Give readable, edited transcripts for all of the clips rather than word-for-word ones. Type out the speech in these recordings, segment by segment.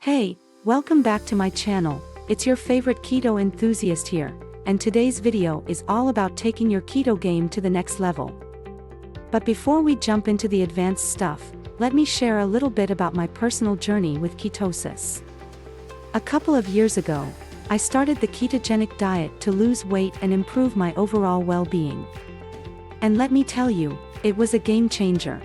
Hey, welcome back to my channel. It's your favorite keto enthusiast here, and today's video is all about taking your keto game to the next level. But before we jump into the advanced stuff, let me share a little bit about my personal journey with ketosis. A couple of years ago, I started the ketogenic diet to lose weight and improve my overall well-being. And let me tell you, it was a game changer.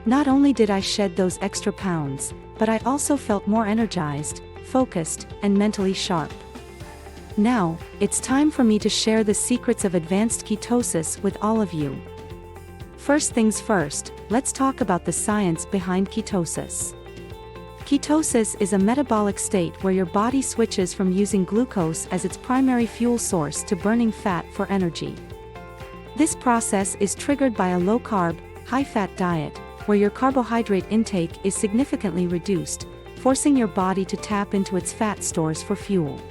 Not only did I shed those extra pounds, but I also felt more energized, focused, and mentally sharp. Now, it's time for me to share the secrets of advanced ketosis with all of you. First things first, let's talk about the science behind ketosis. Ketosis is a metabolic state where your body switches from using glucose as its primary fuel source to burning fat for energy. This process is triggered by a low-carb, high-fat diet, where your carbohydrate intake is significantly reduced, forcing your body to tap into its fat stores for fuel.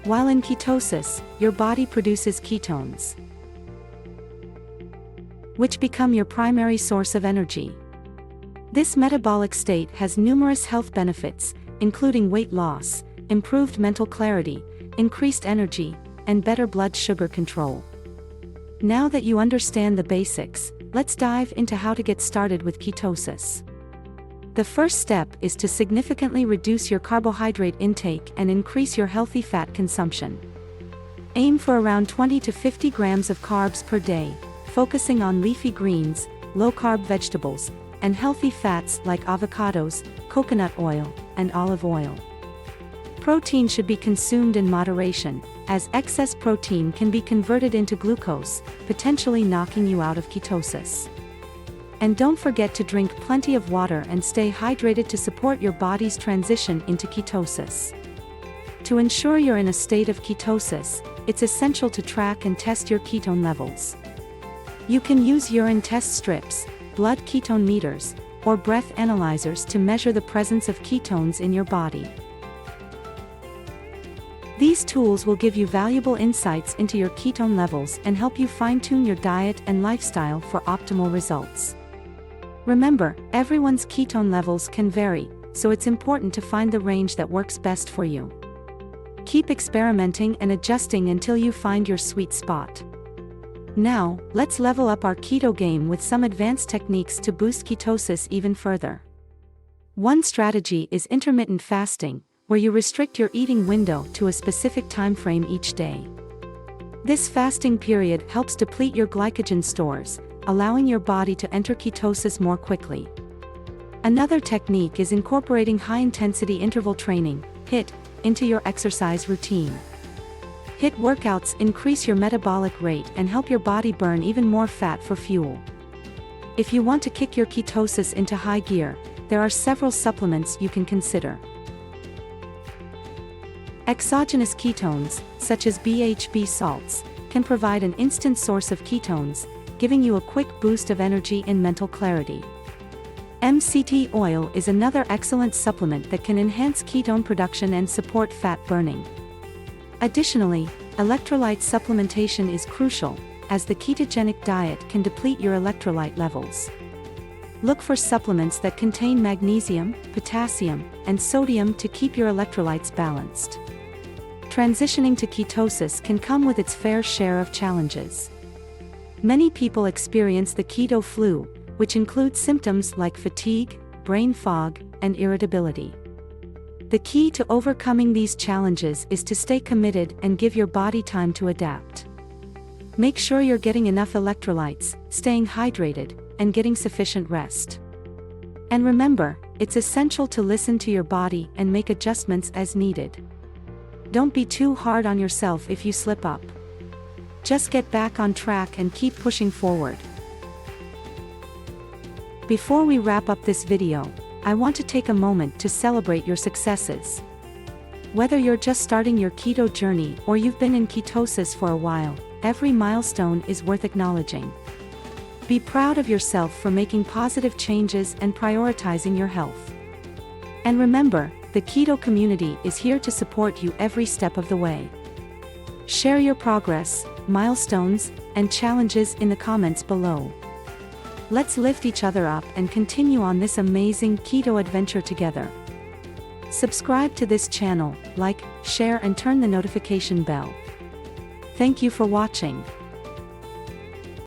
While in ketosis, your body produces ketones, which become your primary source of energy. This metabolic state has numerous health benefits, including weight loss, improved mental clarity, increased energy, and better blood sugar control. Now that you understand the basics, let's dive into how to get started with ketosis. The first step is to significantly reduce your carbohydrate intake and increase your healthy fat consumption. Aim for around 20 to 50 grams of carbs per day, focusing on leafy greens, low-carb vegetables, and healthy fats like avocados, coconut oil, and olive oil. Protein should be consumed in moderation, as excess protein can be converted into glucose, potentially knocking you out of ketosis. And don't forget to drink plenty of water and stay hydrated to support your body's transition into ketosis. To ensure you're in a state of ketosis, it's essential to track and test your ketone levels. You can use urine test strips, blood ketone meters, or breath analyzers to measure the presence of ketones in your body. These tools will give you valuable insights into your ketone levels and help you fine-tune your diet and lifestyle for optimal results. Remember, everyone's ketone levels can vary, so it's important to find the range that works best for you. Keep experimenting and adjusting until you find your sweet spot. Now, let's level up our keto game with some advanced techniques to boost ketosis even further. One strategy is intermittent fasting, where you restrict your eating window to a specific time frame each day. This fasting period helps deplete your glycogen stores, allowing your body to enter ketosis more quickly. Another technique is incorporating high-intensity interval training, HIIT, into your exercise routine. HIIT workouts increase your metabolic rate and help your body burn even more fat for fuel. If you want to kick your ketosis into high gear, there are several supplements you can consider. Exogenous ketones, such as BHB salts, can provide an instant source of ketones, giving you a quick boost of energy and mental clarity. MCT oil is another excellent supplement that can enhance ketone production and support fat burning. Additionally, electrolyte supplementation is crucial, as the ketogenic diet can deplete your electrolyte levels. Look for supplements that contain magnesium, potassium, and sodium to keep your electrolytes balanced. Transitioning to ketosis can come with its fair share of challenges. Many people experience the keto flu, which includes symptoms like fatigue, brain fog, and irritability. The key to overcoming these challenges is to stay committed and give your body time to adapt. Make sure you're getting enough electrolytes, staying hydrated, and getting sufficient rest. And remember, it's essential to listen to your body and make adjustments as needed. Don't be too hard on yourself if you slip up. Just get back on track and keep pushing forward. Before we wrap up this video, I want to take a moment to celebrate your successes. Whether you're just starting your keto journey or you've been in ketosis for a while, every milestone is worth acknowledging. Be proud of yourself for making positive changes and prioritizing your health. And remember, the keto community is here to support you every step of the way. Share your progress, milestones, and challenges in the comments below. Let's lift each other up and continue on this amazing keto adventure together. Subscribe to this channel, like, share and turn the notification bell. Thank you for watching.